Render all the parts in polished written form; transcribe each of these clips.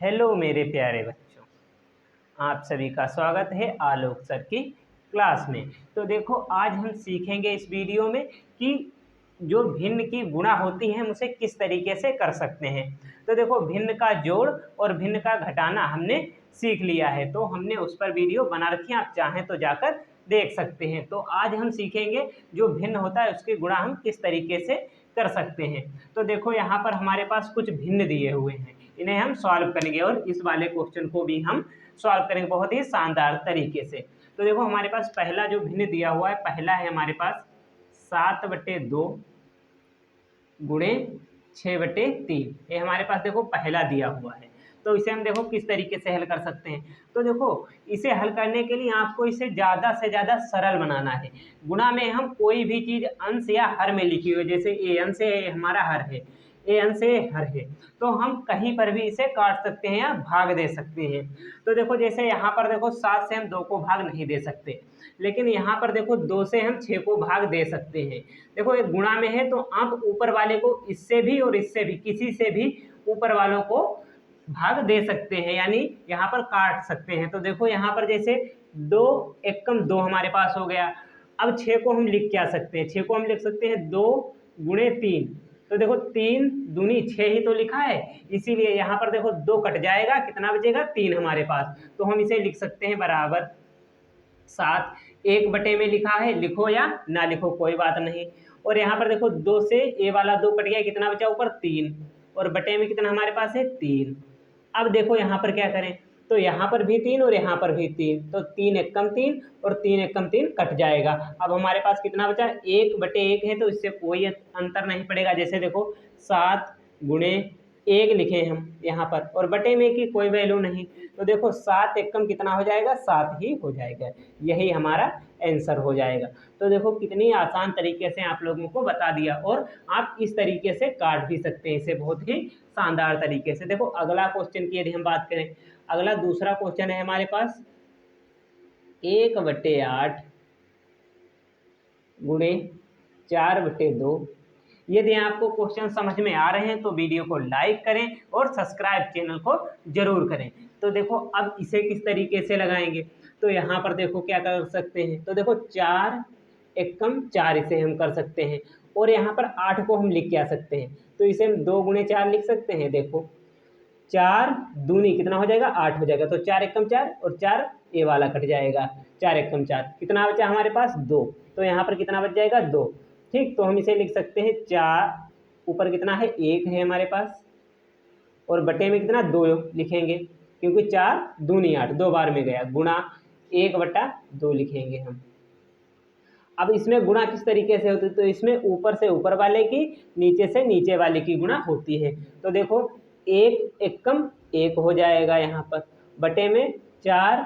Hello मेरे प्यारे बच्चों, आप सभी का स्वागत है आलोक सर की क्लास में। तो देखो, आज हम सीखेंगे इस वीडियो में कि जो भिन्न की गुणा होती हैं हम उसे किस तरीके से कर सकते हैं। तो देखो, भिन्न का जोड़ और भिन्न का घटाना हमने सीख लिया है, तो हमने उस पर वीडियो बना रखी है, आप चाहें तो जाकर देख सकते हैं। तो आज हम सीखेंगे जो भिन्न होता है उसकी गुणा हम किस तरीके से कर सकते हैं। तो देखो, यहाँ पर हमारे पास कुछ भिन्न दिए हुए हैं, इन्हें हम सॉल्व करेंगे और इस वाले क्वेश्चन को भी हम सॉल्व करेंगे बहुत ही शानदार तरीके से। तो देखो, हमारे पास पहला जो भिन्न दिया हुआ है, पहला है हमारे पास 7/2 गुणे 6/3। ये हमारे पास देखो पहला दिया हुआ है। तो इसे हम देखो किस तरीके से हल कर सकते हैं। तो देखो, इसे हल करने के लिए आपको इसे ज़्यादा से ज़्यादा सरल बनाना है। गुणा में हम कोई भी चीज़ अंश या हर में लिखी हुई, जैसे ए अंश है, ए हमारा हर है, ए अंश है, हर है, तो हम कहीं पर भी इसे काट सकते हैं या भाग दे सकते हैं। तो देखो, जैसे यहाँ पर देखो 7 से हम 2 को भाग नहीं दे सकते, लेकिन यहाँ पर देखो 2 से हम 6 को भाग दे सकते हैं। देखो, एक गुणा में है तो आप ऊपर वाले को इससे भी और इससे भी, किसी से भी ऊपर वालों को भाग दे सकते हैं, यानी यहाँ पर काट सकते हैं। तो देखो, यहाँ पर जैसे 2 एकम 2 हमारे पास हो गया। अब 6 को हम लिख क्या सकते हैं, 6 को हम लिख सकते हैं 2 गुणे 3। तो देखो 3 दूनी 6 ही तो लिखा है, इसीलिए यहाँ पर देखो 2 कट जाएगा, कितना बचेगा 3 हमारे पास। तो हम इसे लिख सकते हैं बराबर 7। 1/, में लिखा है, लिखो या ना लिखो कोई बात नहीं। और यहाँ पर देखो 2 से ए वाला 2 कट गया, कितना बचा ऊपर 3, और बटे में कितना हमारे पास है 3। अब देखो यहाँ पर क्या करें, तो यहाँ पर भी 3 और यहाँ पर भी 3, तो 3 एकम 3 और 3 एकम 3 कट जाएगा। अब हमारे पास कितना बचा, 1/1 है, तो इससे कोई अंतर नहीं पड़ेगा। जैसे देखो 7 गुणे 1 लिखे हम यहाँ पर, और बटे में की कोई वैल्यू नहीं, तो देखो 7 एकम कितना हो जाएगा, 7 ही हो जाएगा, यही हमारा आंसर हो जाएगा। तो देखो कितनी आसान तरीके से आप लोगों को बता दिया, और आप इस तरीके से काट भी सकते हैं इसे बहुत ही शानदार तरीके से। देखो, अगला क्वेश्चन की यदि हम बात करें, अगला दूसरा क्वेश्चन है हमारे पास 1/8 गुणे 4/2। यदि आपको क्वेश्चन समझ में आ रहे हैं तो वीडियो को लाइक करें और सब्सक्राइब चैनल को जरूर करें। तो देखो, अब इसे किस तरीके से लगाएंगे, तो यहाँ पर देखो क्या कर सकते हैं। तो देखो 4 एकम 4 इसे हम कर सकते हैं, और यहाँ पर 8 को हम लिख के आ सकते हैं, तो इसे हम 2 गुणे 4 लिख सकते हैं। देखो 4 दूनी कितना हो जाएगा, 8 हो जाएगा, तो 4 एकम 4 और 4 ए वाला कट जाएगा, 4 एकम 4 कितना बचा हमारे पास 2, तो यहाँ पर कितना बच जाएगा 2। ठीक, तो हम इसे लिख सकते हैं 4, ऊपर कितना है 1 है हमारे पास, और बटे में कितना 2 लिखेंगे, क्योंकि 4 दूनी 8 2 बार में गया, गुणा 1/2 लिखेंगे हम। अब इसमें गुणा किस तरीके से होती है, तो इसमें ऊपर से ऊपर वाले की, नीचे से नीचे वाले की गुणा होती है। तो देखो 1 एकम 1 हो जाएगा यहाँ पर, बटे में 4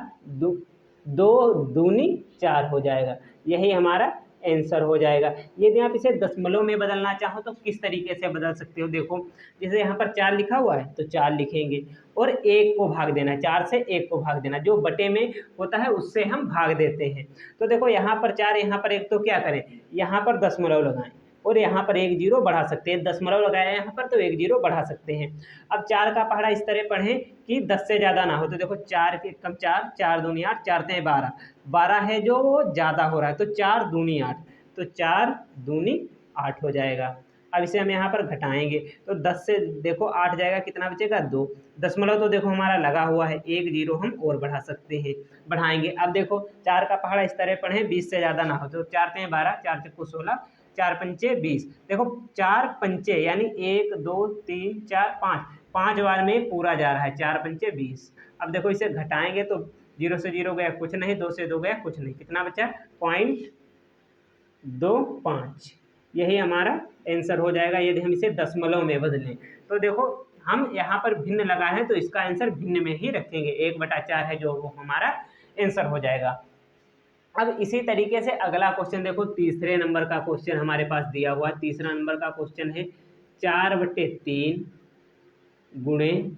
2 दूनी 4 हो जाएगा, यही हमारा आंसर हो जाएगा। यदि आप इसे दशमलव में बदलना चाहो तो किस तरीके से बदल सकते हो, देखो जैसे यहाँ पर 4 लिखा हुआ है तो 4 लिखेंगे, और 1 को भाग देना, 4 से 1 को भाग देना, जो बटे में होता है उससे हम भाग देते हैं। तो देखो यहाँ पर 4, यहाँ पर 1, तो क्या करें, यहाँ पर दशमलव लगाएं, और यहाँ पर 1 जीरो बढ़ा सकते हैं, दशमलव लगाया यहाँ पर तो 1 जीरो बढ़ा सकते हैं। अब 4 का पहाड़ा इस तरह पढ़ें कि 10 से ज़्यादा ना हो, तो देखो 4 के कम 4, 4 दूनी 8, 4 ते 12, 12 है जो वो ज़्यादा हो रहा है, तो 4 दूनी 8, तो 4 दूनी 8 हो जाएगा। अब इसे हम यहाँ पर घटाएंगे, तो 10 से देखो 8 जाएगा, कितना बचेगा 2। दशमलव तो देखो हमारा लगा हुआ है, 1 जीरो हम और बढ़ा सकते हैं, बढ़ाएंगे। अब देखो 4 का पहाड़ा इस तरह पढ़ें, 20 से ज़्यादा ना हो, तो 4 ते 12, 4 चक्कू 16, 4 पंचे 20। देखो 4 पंचे यानी 1 2 3 4 5, 5 बार में पूरा जा रहा है, 4 पंचे 20। अब देखो इसे घटाएंगे तो 0 से 0 गया कुछ नहीं, 2 से 2 गया कुछ नहीं, कितना बचा 0.25, यही हमारा आंसर हो जाएगा यदि हम इसे दशमलव में बदलें। तो देखो, हम यहाँ पर भिन्न लगाए हैं तो इसका आंसर भिन्न में ही रखेंगे, 1/4 है जो वो हमारा आंसर हो जाएगा। अब इसी तरीके से अगला क्वेश्चन देखो, तीसरे नंबर का क्वेश्चन हमारे पास दिया हुआ है। तीसरा नंबर का क्वेश्चन है 4/3 गुणे,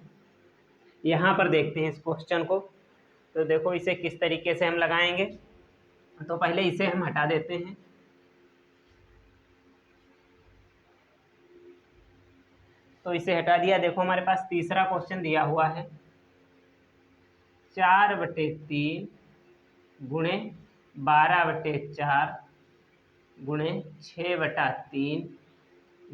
यहाँ पर देखते हैं इस क्वेश्चन को। तो देखो इसे किस तरीके से हम लगाएंगे, तो पहले इसे हम हटा देते हैं। तो इसे हटा दिया, देखो हमारे पास तीसरा क्वेश्चन दिया हुआ है 4/3 गुणे 12/4 गुणे 6/3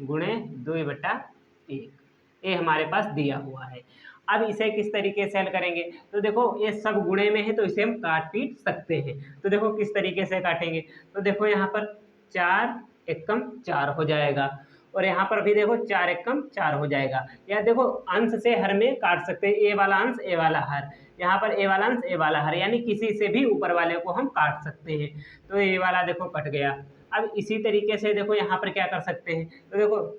गुणे 2/1, ये हमारे पास दिया हुआ है। अब इसे किस तरीके से हल करेंगे, तो देखो ये सब गुणे में है तो इसे हम काट पीट सकते हैं। तो देखो किस तरीके से काटेंगे, तो देखो यहाँ पर 4 एकम 4 हो जाएगा और यहाँ पर भी देखो 4 एकम 4 हो जाएगा। या देखो अंश से हर में काट सकते हैं, ए वाला अंश ए वाला हर, यहाँ पर ए वाला अंश ए वाला हर, यानी किसी से भी ऊपर वाले को हम काट सकते हैं। तो ये वाला देखो कट गया। अब इसी तरीके से देखो यहाँ पर क्या कर सकते हैं, तो देखो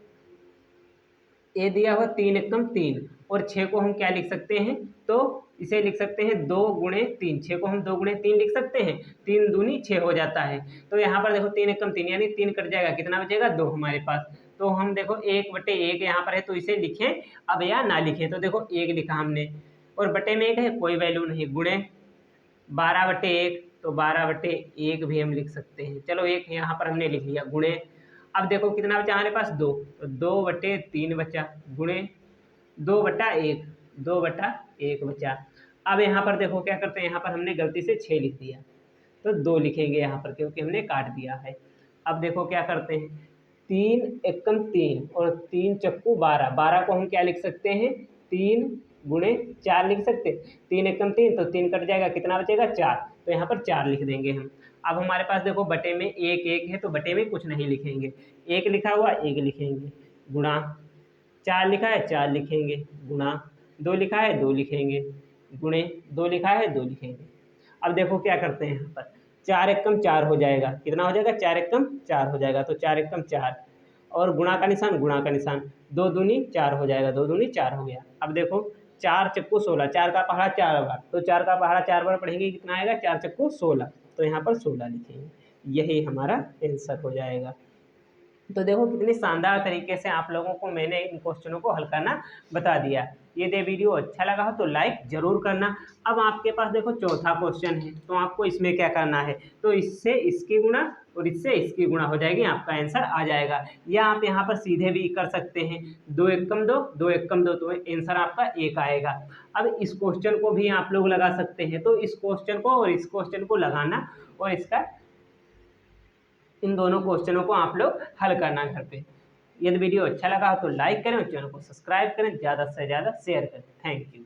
ए दिया हुआ 3 एकम 3 और 6 को हम क्या लिख सकते हैं, तो इसे लिख सकते हैं 2 गुणे 3, 6 को हम 2 गुणे 3 लिख सकते हैं, 3 दूनी 6 हो जाता है। तो यहाँ पर देखो 3 एकम 3 यानी 3 कट जाएगा, कितना बचेगा 2 हमारे पास। तो हम देखो 1/1 यहाँ पर है तो इसे लिखें अब या ना लिखें, तो देखो 1 लिखा हमने और बटे में 1 है, कोई वैल्यू नहीं, गुणे 12/1 तो 12/1 भी हम लिख सकते हैं। चलो 1 यहाँ पर हमने लिख लिया, गुणे अब देखो कितना बचा हमारे पास 2, तो 2/3 बचा, गुणे 2/1, 2/1 बचा। अब यहाँ पर देखो क्या करते हैं, यहाँ पर हमने गलती से 6 लिख दिया तो 2 लिखेंगे यहाँ पर क्योंकि हमने काट दिया है। अब देखो क्या करते हैं, 3 एकम 3 और 3 चक्कू 12, 12 को हम क्या लिख सकते हैं, 3 गुणे 4 लिख सकते हैं, 3 एकम 3 तो 3 कट जाएगा, कितना बचेगा 4, तो यहाँ पर 4 लिख देंगे हम। अब हमारे पास देखो बटे में 1 1 है तो बटे में कुछ नहीं लिखेंगे, 1 लिखा हुआ 1 लिखेंगे, गुणा 4 लिखा है 4 लिखेंगे, गुणा 2 लिखा है 2 लिखेंगे, गुणे 2 लिखा है 2 लिखेंगे। अब देखो क्या करते हैं, यहाँ पर 4 एकम 4 हो जाएगा, कितना हो जाएगा 4 एकम 4 हो जाएगा, तो 4 एकम 4 और गुणा का निशान, गुणा का निशान, 2 दूनी 4 हो जाएगा, 2 दूनी 4 हो गया। अब देखो 4 चक्कू 16, 4 का पहाड़ा 4 बार, तो 4 का पहाड़ा 4 बार पढ़ेंगे कितना आएगा, 4 चक्कू 16, तो यहाँ पर 16 लिखेंगे, यही हमारा आंसर हो जाएगा। तो देखो कितनी शानदार तरीके से आप लोगों को मैंने इन क्वेश्चनों को हल करना बता दिया। यदि वीडियो अच्छा लगा हो तो लाइक ज़रूर करना। अब आपके पास देखो चौथा क्वेश्चन है, तो आपको इसमें क्या करना है, तो इससे इसकी गुणा और इससे इसकी गुणा हो जाएगी, आपका आंसर आ जाएगा। या आप यहाँ पर सीधे भी कर सकते हैं, 2 एकम 2, 2 एकम 2, तो आंसर आपका 1 आएगा। अब इस क्वेश्चन को भी आप लोग लगा सकते हैं, तो इस क्वेश्चन को और इस क्वेश्चन को लगाना और इसका इन दोनों क्वेश्चनों को आप लोग हल करना घर पे। यदि वीडियो अच्छा लगा हो तो लाइक करें और चैनल को सब्सक्राइब करें, ज़्यादा से ज़्यादा शेयर करें। Thank you.